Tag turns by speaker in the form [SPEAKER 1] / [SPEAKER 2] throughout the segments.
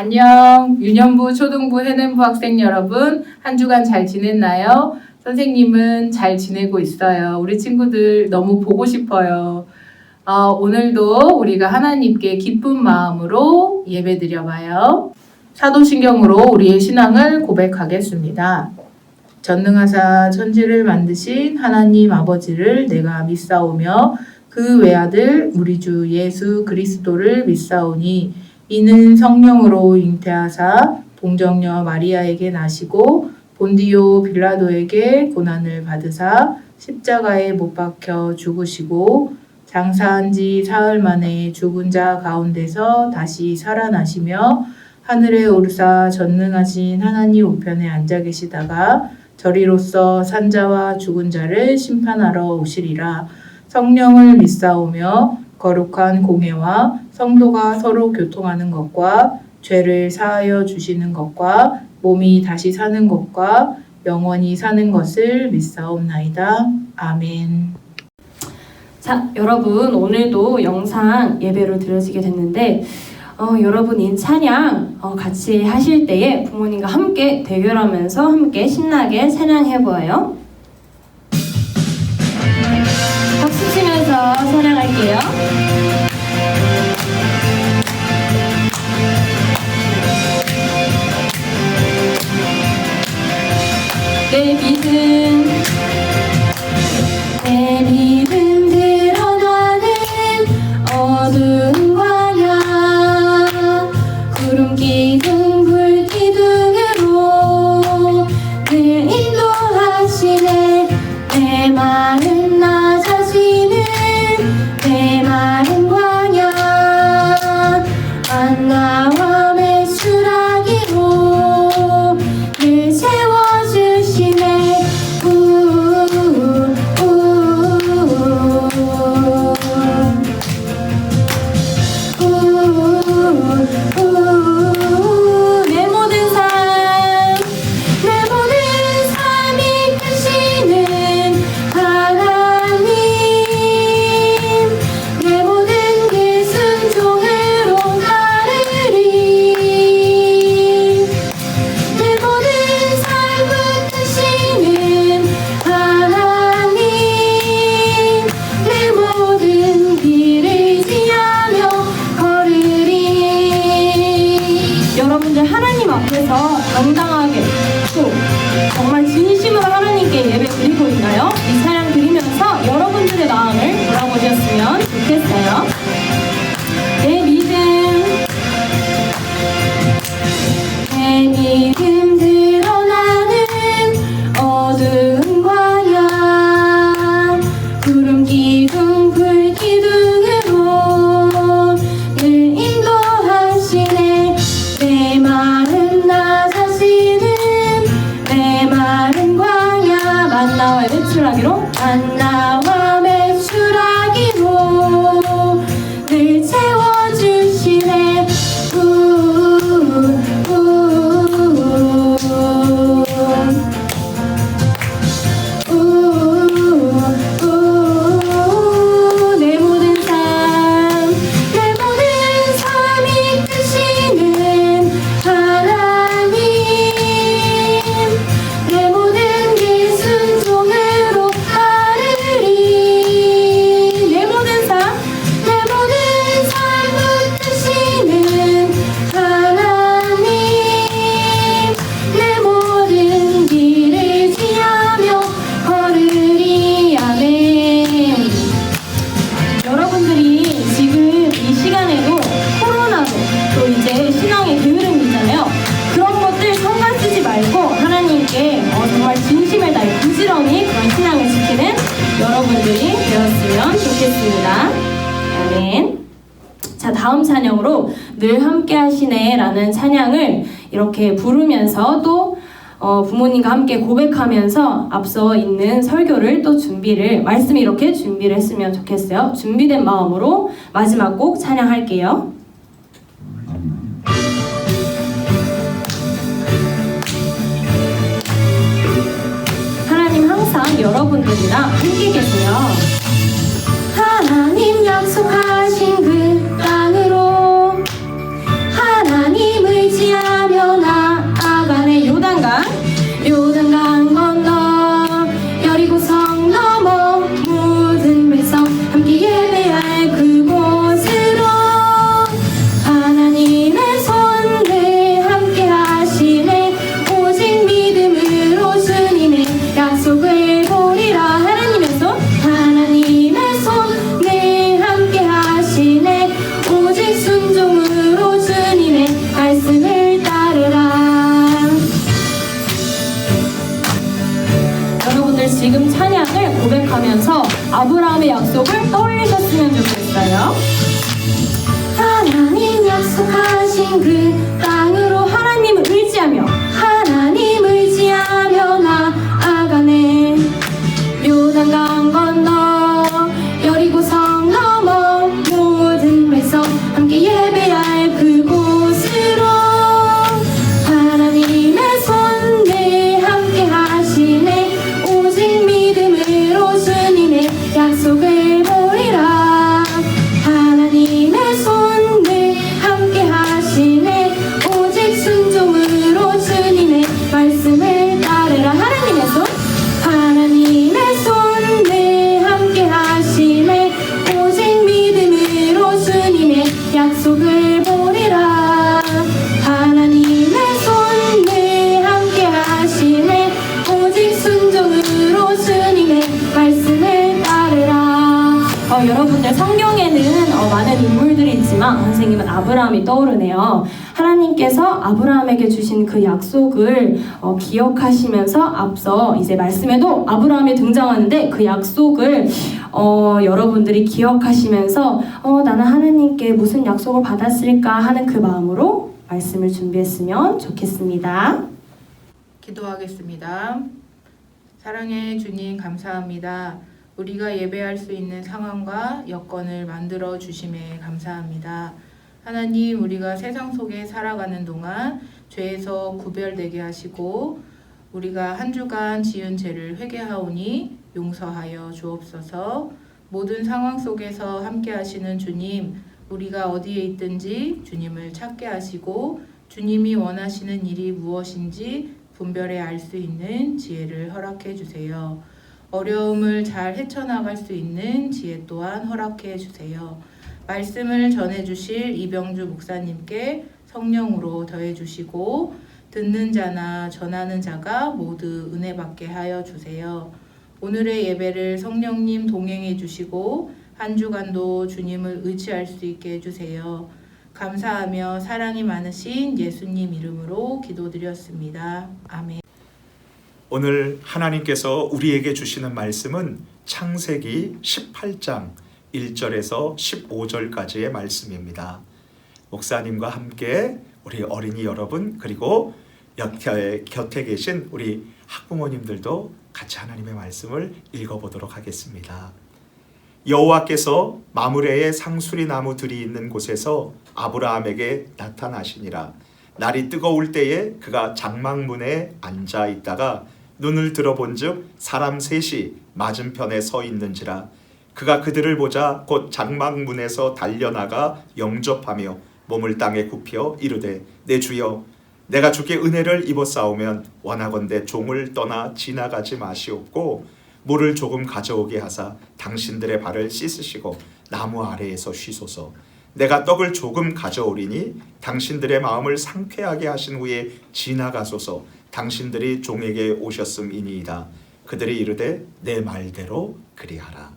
[SPEAKER 1] 안녕, 유년부, 초등부, 해냄부 학생 여러분, 한 주간 잘 지냈나요? 선생님은 잘 지내고 있어요. 우리 친구들 너무 보고 싶어요. 오늘도 우리가 하나님께 기쁜 마음으로 예배드려봐요. 사도신경으로 우리의 신앙을 고백하겠습니다. 전능하사 천지를 만드신 하나님 아버지를 내가 믿사오며 그 외아들 우리 주 예수 그리스도를 믿사오니 이는 성령으로 잉태하사 동정녀 마리아에게 나시고 본디오 빌라도에게 고난을 받으사 십자가에 못 박혀 죽으시고 장사한 지 사흘 만에 죽은 자 가운데서 다시 살아나시며 하늘에 오르사 전능하신 하나님 우편에 앉아 계시다가 저리로서 산자와 죽은 자를 심판하러 오시리라. 성령을 믿사오며 거룩한 공회와 성도가 서로 교통하는 것과 죄를 사하여 주시는 것과 몸이 다시 사는 것과 영원히 사는 것을 믿사옵나이다. 아멘.
[SPEAKER 2] 자, 여러분 오늘도 영상 예배로 드려지게 됐는데 여러분 이 찬양 같이 하실 때에 부모님과 함께 대결하면서 함께 신나게 찬양해보아요. 박수 치면서 찬양할게요. 내 믿음 드러나는 어두운 광야 구름 기둥 불 기둥으로 늘 인도하시네. 내 마음 나 자신은 내 마음 광야 만나와 메추라기로 늘 채워주시네. 내 모든 삶이 크시는 하나님 내 모든 길 순종으로 따르리. 내 모든 삶을 크시는 하나님 내 모든 길을 지하며 걸으리. 여러분들 하나님 앞에서 당당하게 또 정말 진심으로 하나님께 예배 드리고 있나요? 이 찬양 드리면서 여러분들의 마음을 돌아보셨으면 좋겠어요. 내 믿음 드러나는 어두운 광야 구름 기둥 불 기둥으로 늘 인도하시네. 내 마음 나 자신은 내 마음 광야 만나와 메추라기로 늘 채워주시네. 내 모든 삶이 크시는 하나님 내 모든 길 순종으로 따르리. 내 모든 삶을 크시는 하나님 내 모든 길을 지하며 걸으리. 아멘. 여러분들이 지금 이 시간에도 코로나도 또 이제 신앙의 게으름이잖아요. 그런 것들 상관 쓰지 말고 하나님께 정말 진심을 다해 부지런히 그런 신앙을 지키는 여러분들이 되었으면 좋겠습니다. 아멘. 자, 다음 찬양으로 늘 함께 하시네 라는 찬양을 이렇게 부르면서 또 부모님과 함께 고백하면서 앞서 있는 설교를 또 말씀 이렇게 준비를 했으면 좋겠어요. 준비된 마음으로 마지막 곡 찬양할게요. 하나님 항상 여러분들이랑 함께 계세요. 하나님 약속하신 그 땅으로 하나님을 약속을 떠올리셨으면 좋겠어요. 하나님 약속하신 그 땅으로 하나님을 의지하며 나아가네. 요단강 건너 여리고성 넘어 모든 백성 함께 예배할 그곳으로 하나님의 손에 함께 하시네. 오직 믿음으로 주님의 약속을 보리라. 하나님의 손에 함께 하시네. 오직 순종으로 주님의 말씀을 따르라. 하나님의 손에 함께 하시네. 오직 믿음으로 주님의 약속을 보리라. 하나님의 손에 함께 하시네. 오직 순종으로 주님의 말씀을 따르라. 여러분들 성경에는 많은 인물들이 있지만 선생님은 아브라함이 떠오르네요. 하나님께서 아브라함에게 주신 그 약속을 기억하시면서 앞서 이제 말씀에도 아브라함이 등장하는데 그 약속을 여러분들이 기억하시면서 나는 하나님께 무슨 약속을 받았을까 하는 그 마음으로 말씀을 준비했으면 좋겠습니다.
[SPEAKER 1] 기도하겠습니다. 사랑의 주님 감사합니다. 우리가 예배할 수 있는 상황과 여건을 만들어 주심에 감사합니다. 하나님, 우리가 세상 속에 살아가는 동안 죄에서 구별되게 하시고 우리가 한 주간 지은 죄를 회개하오니 용서하여 주옵소서. 모든 상황 속에서 함께 하시는 주님, 우리가 어디에 있든지 주님을 찾게 하시고 주님이 원하시는 일이 무엇인지 분별해 알 수 있는 지혜를 허락해 주세요. 어려움을 잘 헤쳐나갈 수 있는 지혜 또한 허락해 주세요. 말씀을 전해주실 이병주 목사님께 성령으로 더해주시고 듣는 자나 전하는 자가 모두 은혜 받게 하여 주세요. 오늘의 예배를 성령님 동행해 주시고 한 주간도 주님을 의지할 수 있게 해주세요. 감사하며 사랑이 많으신 예수님 이름으로 기도드렸습니다. 아멘.
[SPEAKER 3] 오늘 하나님께서 우리에게 주시는 말씀은 창세기 18장 1절에서 15절까지의 말씀입니다. 목사님과 함께 우리 어린이 여러분 그리고 곁에 계신 우리 학부모님들도 같이 하나님의 말씀을 읽어보도록 하겠습니다. 여호와께서 마므레의 상수리 나무들이 있는 곳에서 아브라함에게 나타나시니라. 날이 뜨거울 때에 그가 장막문에 앉아 있다가 눈을 들어본즉 사람 셋이 맞은편에 서 있는지라. 그가 그들을 보자 곧 장막문에서 달려나가 영접하며 몸을 땅에 굽혀 이르되 내 주여 내가 주께 은혜를 입었사오면 원하건대 종을 떠나 지나가지 마시옵고 물을 조금 가져오게 하사 당신들의 발을 씻으시고 나무 아래에서 쉬소서. 내가 떡을 조금 가져오리니 당신들의 마음을 상쾌하게 하신 후에 지나가소서. 당신들이 종에게 오셨음이니이다. 그들이 이르되 내 말대로 그리하라.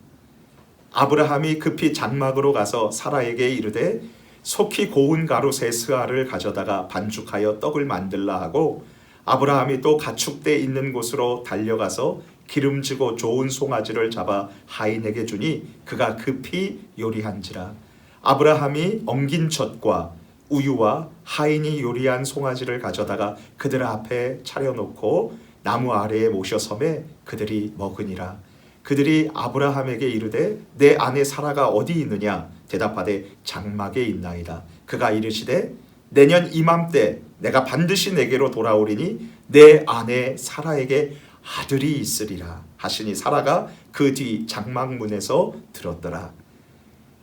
[SPEAKER 3] 아브라함이 급히 장막으로 가서 사라에게 이르되 속히 고운 가루새 스아를 가져다가 반죽하여 떡을 만들라 하고 아브라함이 또 가축대 있는 곳으로 달려가서 기름지고 좋은 송아지를 잡아 하인에게 주니 그가 급히 요리한지라. 아브라함이 엉긴 젖과 우유와 하인이 요리한 송아지를 가져다가 그들 앞에 차려놓고 나무 아래에 모셔 섬에 그들이 먹으니라. 그들이 아브라함에게 이르되 내 아내 사라가 어디 있느냐? 대답하되 장막에 있나이다. 그가 이르시되 내년 이맘때 내가 반드시 내게로 돌아오리니 내 아내 사라에게 아들이 있으리라 하시니 사라가 그 뒤 장막문에서 들었더라.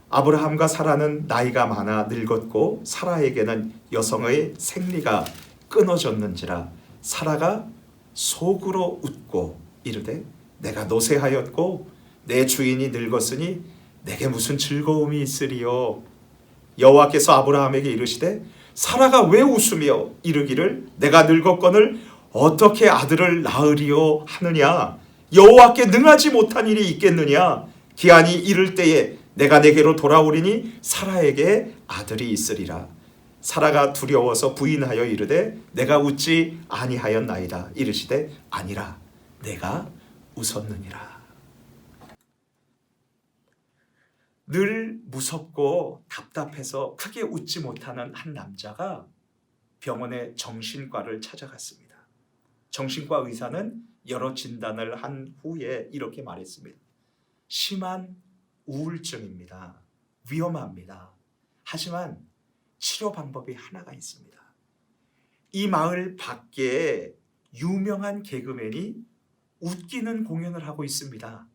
[SPEAKER 3] 아브라함과 사라는 나이가 많아 늙었고 사라에게는 여성의 생리가 끊어졌는지라. 사라가 속으로 웃고 이르되 내가 노쇠하였고 내 주인이 늙었으니 내게 무슨 즐거움이 있으리요. 여호와께서 아브라함에게 이르시되 사라가 왜 웃으며 이르기를 내가 늙었거늘 어떻게 아들을 낳으리요 하느냐. 여호와께 능하지 못한 일이 있겠느냐. 기한이 이를 때에 내가 내게로 돌아오리니 사라에게 아들이 있으리라. 사라가 두려워서 부인하여 이르되 내가 웃지 아니하였나이다. 이르시되 아니라 내가 웃었느니라. 늘 무섭고 답답해서 크게 웃지 못하는 한 남자가 병원의 정신과를 찾아갔습니다. 정신과 의사는 여러 진단을 한 후에 이렇게 말했습니다. 심한 우울증입니다. 위험합니다. 하지만 치료 방법이 하나가 있습니다. 이 마을 밖에 유명한 개그맨이 웃기는 공연을 하고 있습니다.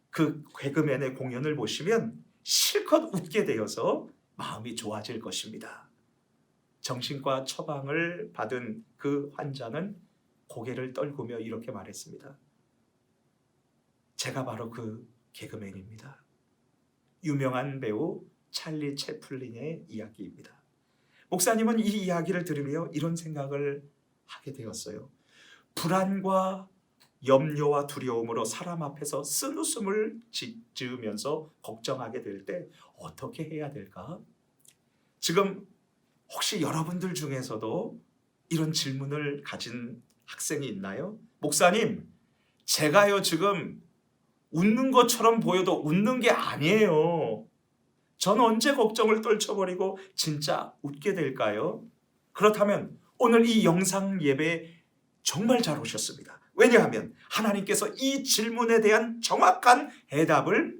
[SPEAKER 3] 그 개그맨의 공연을 보시면 실컷 웃게 되어서 마음이 좋아질 것입니다. 정신과 처방을 받은 그 환자는 고개를 떨구며 이렇게 말했습니다. 제가 바로 그 개그맨입니다. 유명한 배우 찰리 채플린의 이야기입니다. 목사님은 이 이야기를 들으며 이런 생각을 하게 되었어요. 불안과 염려와 두려움으로 사람 앞에서 쓴웃음을 지으면서 걱정하게 될 때 어떻게 해야 될까? 지금 혹시 여러분들 중에서도 이런 질문을 가진 학생이 있나요? 목사님, 제가요 지금 웃는 것처럼 보여도 웃는 게 아니에요. 전 언제 걱정을 떨쳐버리고 진짜 웃게 될까요? 그렇다면 오늘 이 영상 예배 정말 잘 오셨습니다. 왜냐하면 하나님께서 이 질문에 대한 정확한 해답을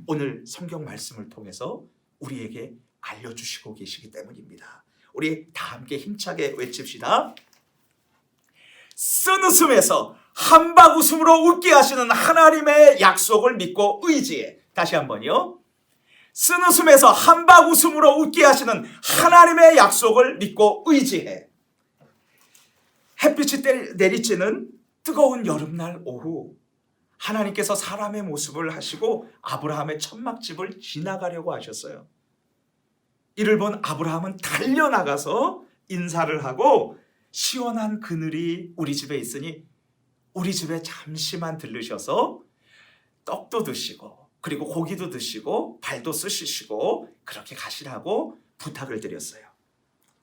[SPEAKER 3] 오늘 성경 말씀을 통해서 우리에게 알려주시고 계시기 때문입니다. 우리 다 함께 힘차게 외칩시다. 쓴웃음에서 한박 웃음으로 웃게 하시는 하나님의 약속을 믿고 의지해. 다시 한번요. 쓴웃음에서 한박 웃음으로 웃게 하시는 하나님의 약속을 믿고 의지해. 햇빛이 내리쬐는 뜨거운 여름날 오후, 하나님께서 사람의 모습을 하시고 아브라함의 천막집을 지나가려고 하셨어요. 이를 본 아브라함은 달려나가서 인사를 하고, 시원한 그늘이 우리 집에 있으니 우리 집에 잠시만 들르셔서 떡도 드시고 그리고 고기도 드시고 발도 씻으시고 그렇게 가시라고 부탁을 드렸어요.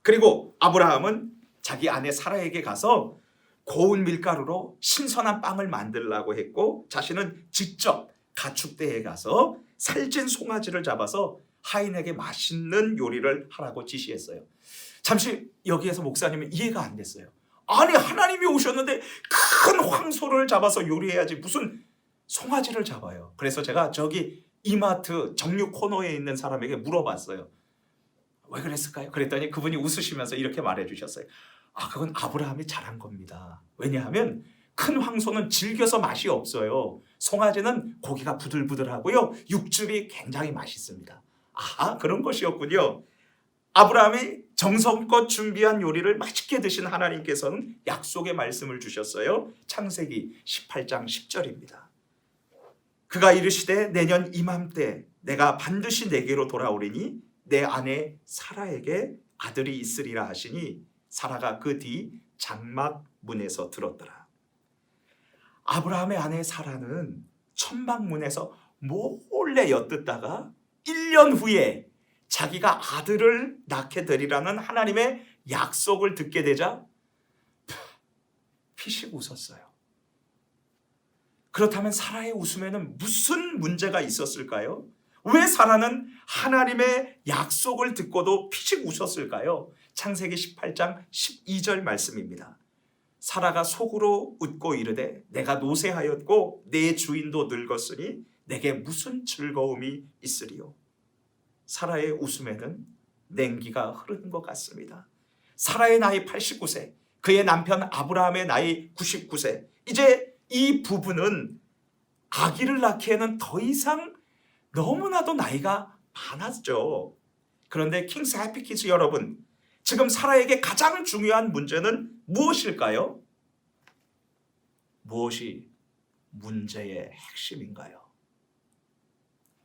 [SPEAKER 3] 그리고 아브라함은 자기 아내 사라에게 가서 고운 밀가루로 신선한 빵을 만들라고 했고, 자신은 직접 가축대에 가서 살찐 송아지를 잡아서 하인에게 맛있는 요리를 하라고 지시했어요. 잠시 여기에서 목사님은 이해가 안 됐어요. 아니, 하나님이 오셨는데 큰 황소를 잡아서 요리해야지 무슨 송아지를 잡아요. 그래서 제가 저기 이마트 정육 코너에 있는 사람에게 물어봤어요. 왜 그랬을까요? 그랬더니 그분이 웃으시면서 이렇게 말해 주셨어요. 그건 아브라함이 잘한 겁니다. 왜냐하면 큰 황소는 질겨서 맛이 없어요. 송아지는 고기가 부들부들하고요, 육즙이 굉장히 맛있습니다. 그런 것이었군요. 아브라함이 정성껏 준비한 요리를 맛있게 드신 하나님께서는 약속의 말씀을 주셨어요. 창세기 18장 10절입니다. 그가 이르시되 내년 이맘때 내가 반드시 내게로 돌아오리니 내 아내 사라에게 아들이 있으리라 하시니 사라가 그 뒤 장막 문에서 들었더라. 아브라함의 아내 사라는 천막 문에서 몰래 엿듣다가 1년 후에 자기가 아들을 낳게 되리라는 하나님의 약속을 듣게 되자 피식 웃었어요. 그렇다면 사라의 웃음에는 무슨 문제가 있었을까요? 왜 사라는 하나님의 약속을 듣고도 피식 웃었을까요? 창세기 18장 12절 말씀입니다. 사라가 속으로 웃고 이르되 내가 노쇠하였고 내 주인도 늙었으니 내게 무슨 즐거움이 있으리요? 사라의 웃음에는 냉기가 흐르는 것 같습니다. 사라의 나이 89세, 그의 남편 아브라함의 나이 99세. 이제 이 부부는 아기를 낳기에는 더 이상 너무나도 나이가 많았죠. 그런데 킹스 해피키즈 여러분, 지금 사라에게 가장 중요한 문제는 무엇일까요? 무엇이 문제의 핵심인가요?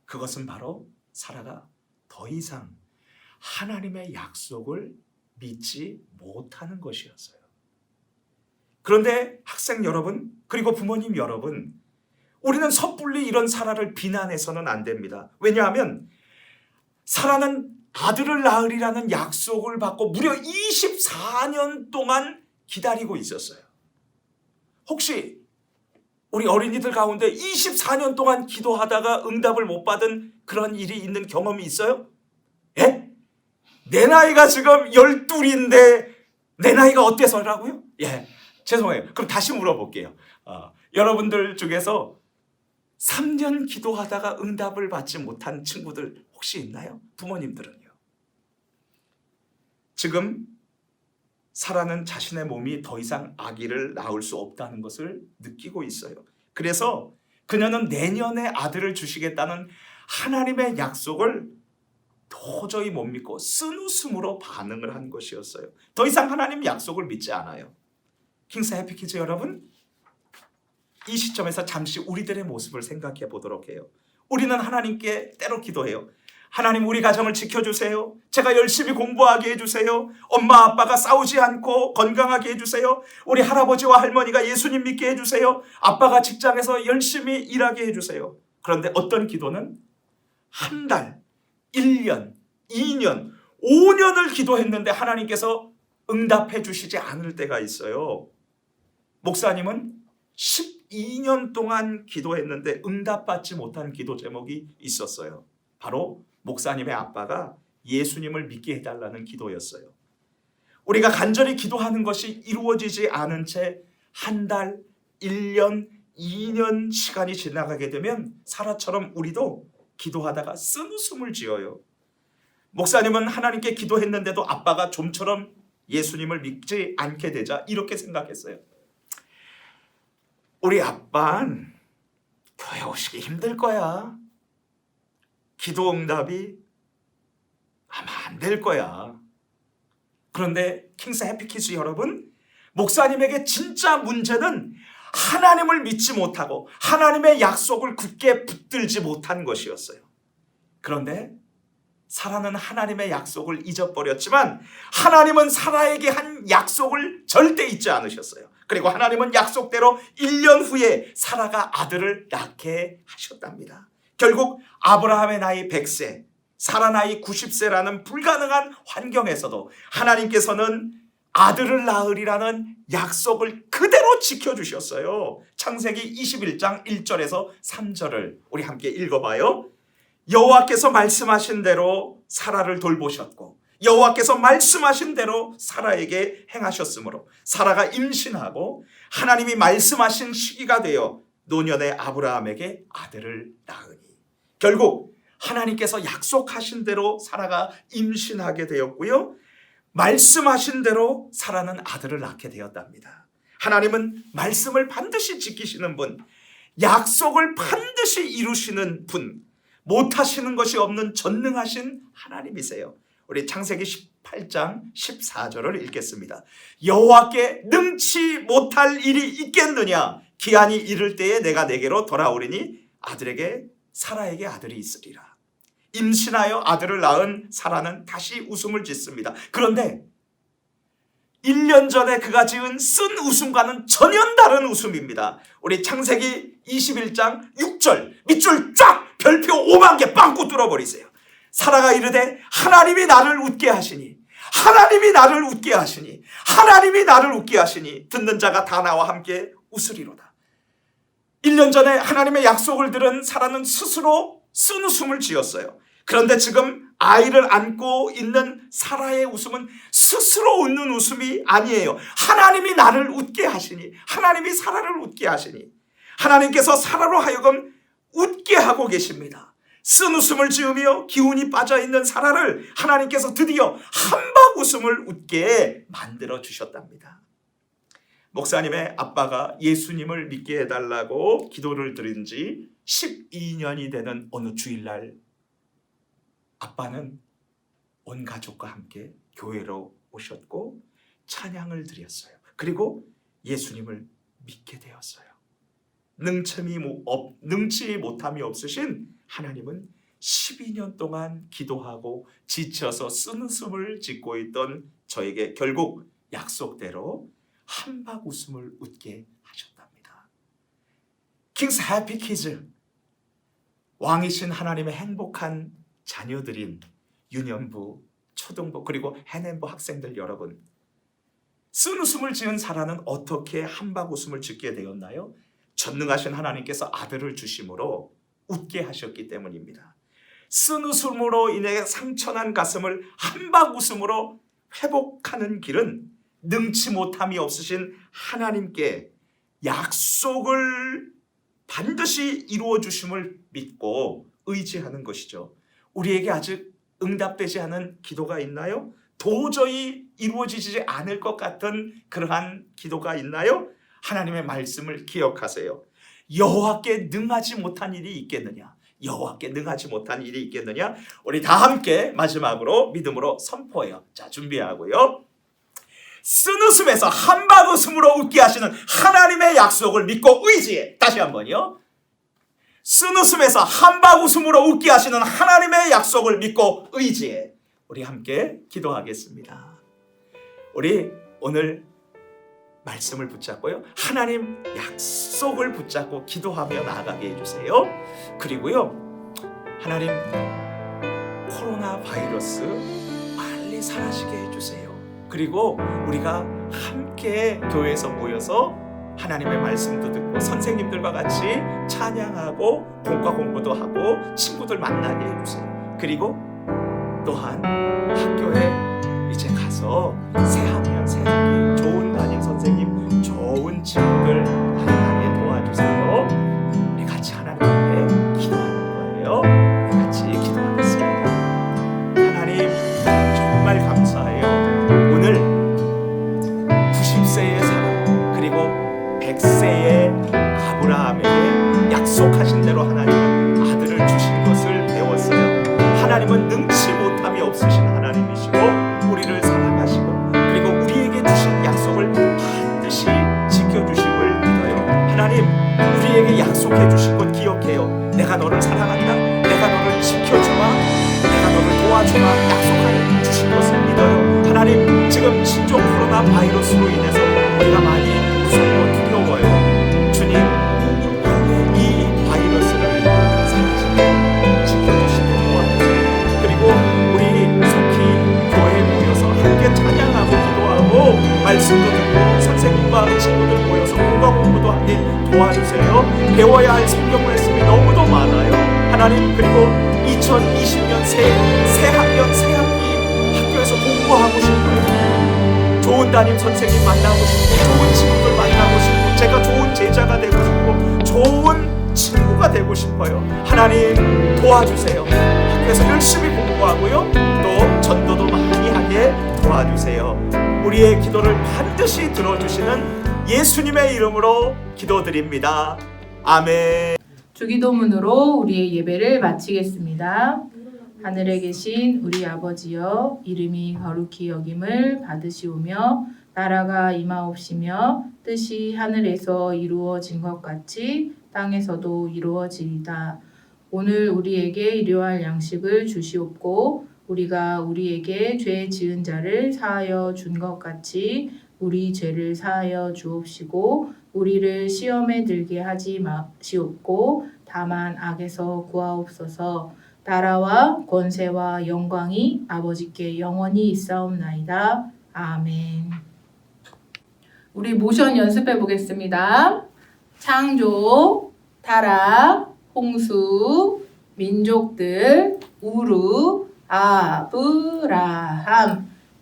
[SPEAKER 3] 그것은 바로 사라가 더 이상 하나님의 약속을 믿지 못하는 것이었어요. 그런데 학생 여러분, 그리고 부모님 여러분, 우리는 섣불리 이런 사라를 비난해서는 안 됩니다. 왜냐하면 사라는 아들을 낳으리라는 약속을 받고 무려 24년 동안 기다리고 있었어요. 혹시 우리 어린이들 가운데 24년 동안 기도하다가 응답을 못 받은 그런 일이 있는 경험이 있어요? 예? 내 나이가 지금 12인데 내 나이가 어때서라고요? 예, 죄송해요. 그럼 다시 물어볼게요. 여러분들 중에서 3년 기도하다가 응답을 받지 못한 친구들 혹시 있나요? 부모님들은요. 지금 사라는 자신의 몸이 더 이상 아기를 낳을 수 없다는 것을 느끼고 있어요. 그래서 그녀는 내년에 아들을 주시겠다는 하나님의 약속을 도저히 못 믿고 쓴웃음으로 반응을 한 것이었어요. 더 이상 하나님 약속을 믿지 않아요. 킹스 해피키즈 여러분, 이 시점에서 잠시 우리들의 모습을 생각해 보도록 해요. 우리는 하나님께 때로 기도해요. 하나님, 우리 가정을 지켜주세요. 제가 열심히 공부하게 해주세요. 엄마 아빠가 싸우지 않고 건강하게 해주세요. 우리 할아버지와 할머니가 예수님 믿게 해주세요. 아빠가 직장에서 열심히 일하게 해주세요. 그런데 어떤 기도는 한 달, 1년, 2년, 5년을 기도했는데 하나님께서 응답해 주시지 않을 때가 있어요. 목사님은 12년 동안 기도했는데 응답받지 못한 기도 제목이 있었어요. 바로 목사님의 아빠가 예수님을 믿게 해달라는 기도였어요. 우리가 간절히 기도하는 것이 이루어지지 않은 채 한 달, 1년, 2년 시간이 지나가게 되면 사라처럼 우리도 기도하다가 쓴웃음을 지어요. 목사님은 하나님께 기도했는데도 아빠가 좀처럼 예수님을 믿지 않게 되자 이렇게 생각했어요. 우리 아빠는 교회 오시기 힘들 거야. 기도 응답이 아마 안 될 거야. 그런데 킹스 해피키즈 여러분, 목사님에게 진짜 문제는 하나님을 믿지 못하고 하나님의 약속을 굳게 붙들지 못한 것이었어요. 그런데 사라는 하나님의 약속을 잊어버렸지만 하나님은 사라에게 한 약속을 절대 잊지 않으셨어요. 그리고 하나님은 약속대로 1년 후에 사라가 아들을 낳게 하셨답니다. 결국 아브라함의 나이 100세, 사라 나이 90세라는 불가능한 환경에서도 하나님께서는 아들을 낳으리라는 약속을 그대로 지켜주셨어요. 창세기 21장 1절에서 3절을 우리 함께 읽어봐요. 여호와께서 말씀하신 대로 사라를 돌보셨고 여호와께서 말씀하신 대로 사라에게 행하셨으므로 사라가 임신하고 하나님이 말씀하신 시기가 되어 노년의 아브라함에게 아들을 낳으니, 결국 하나님께서 약속하신 대로 사라가 임신하게 되었고요, 말씀하신 대로 사라는 아들을 낳게 되었답니다. 하나님은 말씀을 반드시 지키시는 분, 약속을 반드시 이루시는 분, 못하시는 것이 없는 전능하신 하나님이세요. 우리 창세기 18장 14절을 읽겠습니다. 여호와께 능치 못할 일이 있겠느냐? 기한이 이를 때에 내가 내게로 돌아오리니 사라에게 아들이 있으리라. 임신하여 아들을 낳은 사라는 다시 웃음을 짓습니다. 그런데 1년 전에 그가 지은 쓴 웃음과는 전혀 다른 웃음입니다. 우리 창세기 21장 6절 밑줄 쫙 별표 5만 개 빵꾸 뚫어버리세요. 사라가 이르되 하나님이 나를 웃게 하시니, 하나님이 나를 웃게 하시니, 하나님이 나를 웃게 하시니 듣는 자가 다 나와 함께 웃으리로다. 1년 전에 하나님의 약속을 들은 사라는 스스로 쓴 웃음을 지었어요. 그런데 지금 아이를 안고 있는 사라의 웃음은 스스로 웃는 웃음이 아니에요. 하나님이 나를 웃게 하시니, 하나님이 사라를 웃게 하시니, 하나님께서 사라로 하여금 웃게 하고 계십니다. 쓴 웃음을 지으며 기운이 빠져있는 사라를 하나님께서 드디어 한박 웃음을 웃게 만들어 주셨답니다. 목사님의 아빠가 예수님을 믿게 해달라고 기도를 드린 지 12년이 되는 어느 주일날 아빠는 온 가족과 함께 교회로 오셨고 찬양을 드렸어요. 그리고 예수님을 믿게 되었어요. 능치 못함이 없으신 하나님은 12년 동안 기도하고 지쳐서 쓴웃음을 짓고 있던 저에게 결국 약속대로 한박 웃음을 웃게 하셨답니다. 킹스 해피 키즈, 왕이신 하나님의 행복한 자녀들인 유년부, 초등부 그리고 해냄부 학생들 여러분, 쓴웃음을 지은 사라는 어떻게 한박 웃음을 짓게 되었나요? 전능하신 하나님께서 아들을 주심으로 웃게 하셨기 때문입니다. 쓴 웃음으로 인해 상처난 가슴을 한박 웃음으로 회복하는 길은 능치 못함이 없으신 하나님께 약속을 반드시 이루어 주심을 믿고 의지하는 것이죠. 우리에게 아직 응답되지 않은 기도가 있나요? 도저히 이루어지지 않을 것 같은 그러한 기도가 있나요? 하나님의 말씀을 기억하세요. 여호와께 능하지 못한 일이 있겠느냐? 여호와께 능하지 못한 일이 있겠느냐? 우리 다 함께 마지막으로 믿음으로 선포해요. 자, 준비하고요. 쓴 웃음에서 한박 웃음으로 웃게 하시는 하나님의 약속을 믿고 의지해. 다시 한번요. 쓴 웃음에서 한박 웃음으로 웃게 하시는 하나님의 약속을 믿고 의지해. 우리 함께 기도하겠습니다. 우리 오늘 말씀을 붙잡고요, 하나님 약속을 붙잡고 기도하며 나아가게 해주세요. 그리고요, 하나님 코로나 바이러스 빨리 사라지게 해주세요. 그리고 우리가 함께 교회에서 모여서 하나님의 말씀도 듣고 선생님들과 같이 찬양하고 공과 공부도 하고 친구들 만나게 해주세요. 그리고 또한 학교에 이제 가서 새학년 새학기 좋은 담임 선생님, 좋은 친구들 만나게 도와주세요. 우리 같이 하나님 앞에 기도하는 거예요. 우리 같이 기도하겠습니다. 하나님 정말 감사해요. 오늘 90세의 사람 그리고 100세의 아브라함에게 약속하신 대로 하나님은 아들을 주신 것을 배웠어요. 하나님은 능치 못함이 없으신 하나님이시고 우리를 사랑하시고 그리고 우리에게 주신 약속을 반드시 지켜주심을 믿어요. 하나님 우리에게 약속해 주신 것 기억해요. 내가 너를 사랑한다, 내가 너를 지켜주마, 내가 너를 도와주마 약속해 주신 것을 믿어요. 하나님 지금 신종 코로나 바이러스로 인해서 우리가 많이 무섭고 두려워요. 주님 이 바이러스를 사라지게 지켜주시고 도와주세요. 그리고 우리 속히 교회에 모여서 함께 찬양하고 기도하고 말씀도 듣고 선생님과 친구들 모여서 공과 공부도 하게 도와주세요. 배워야 할 성경 말씀이 너무도 많아요. 하나님 그리고 2020년 새학년 새학기 학교에서 공부하고 싶어요. 좋은 담임 선생님 만나고 싶고 좋은 친구들 만나고 싶고 제가 좋은 제자가 되고 싶고 좋은 친구가 되고 싶어요. 하나님 도와주세요. 학교에서 열심히 공부하고요, 또 전도도 많이 하게 도와주세요. 우리의 기도를 반드시 들어주시는 예수님의 이름으로 기도드립니다. 아멘.
[SPEAKER 1] 주기도문으로 우리의 예배를 마치겠습니다. 하늘에 계신 우리 아버지여, 이름이 거룩히 여김을 받으시오며 나라가 임하옵시며 뜻이 하늘에서 이루어진 것 같이 땅에서도 이루어지이다. 오늘 우리에게 일용할 양식을 주시옵고 우리가 우리에게 죄 지은 자를 사하여 준 것 같이 우리 죄를 사하여 주옵시고 우리를 시험에 들게 하지 마시옵고 다만 악에서 구하옵소서. 나라와 권세와 영광이 아버지께 영원히 있사옵나이다. 아멘. 우리 모션 연습해 보겠습니다. 창조, 타락, 홍수, 민족들, 우루, 아브라함,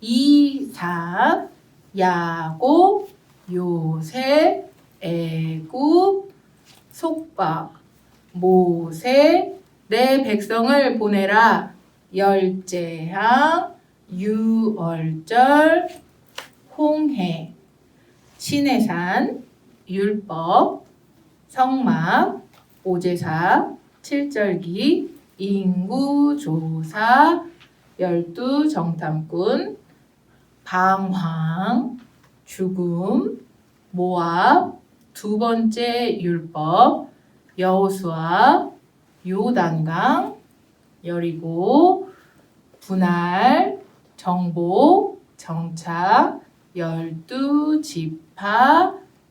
[SPEAKER 1] 이삭, 야곱, 요셉, 애굽, 속박, 모세, 내 백성을 보내라. 열제항, 유월절, 홍해, 시내산, 율법, 성막, 오제사, 칠절기, 인구조사, 12정탐꾼, 방황, 죽음, 모압, 두 번째 율법, 여호수아, 요단강, 여리고, 분할, 정복, 정착, 12지파,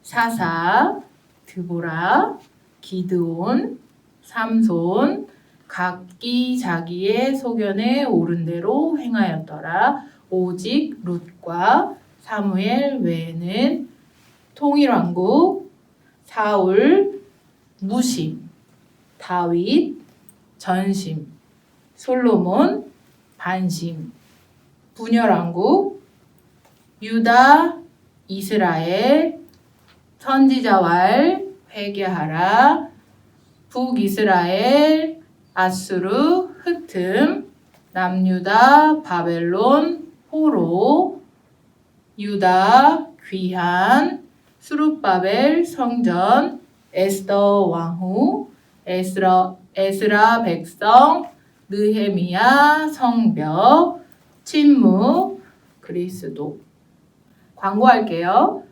[SPEAKER 1] 사사, 드보라, 기드온, 삼손, 각기 자기의 소견에 오른 대로 행하였더라. 오직 룻과 사무엘 외에는 통일왕국, 사울, 무심, 다윗, 전심, 솔로몬, 반심, 분열왕국, 유다, 이스라엘, 선지자왈, 회개하라, 북이스라엘, 아수르, 흑틈, 남유다, 바벨론, 포로, 유다, 귀한, 수룹바벨, 성전, 에스더 왕후, 에스라 백성, 느헤미야, 성벽, 침묵, 그리스도. 광고할게요.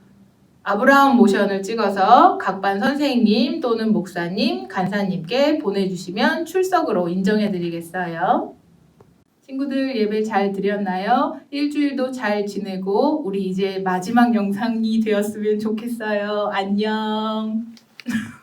[SPEAKER 1] 아브라함 모션을 찍어서 각 반 선생님 또는 목사님, 간사님께 보내주시면 출석으로 인정해드리겠어요. 친구들 예배 잘 드렸나요? 일주일도 잘 지내고 우리 이제 마지막 영상이 되었으면 좋겠어요. 안녕.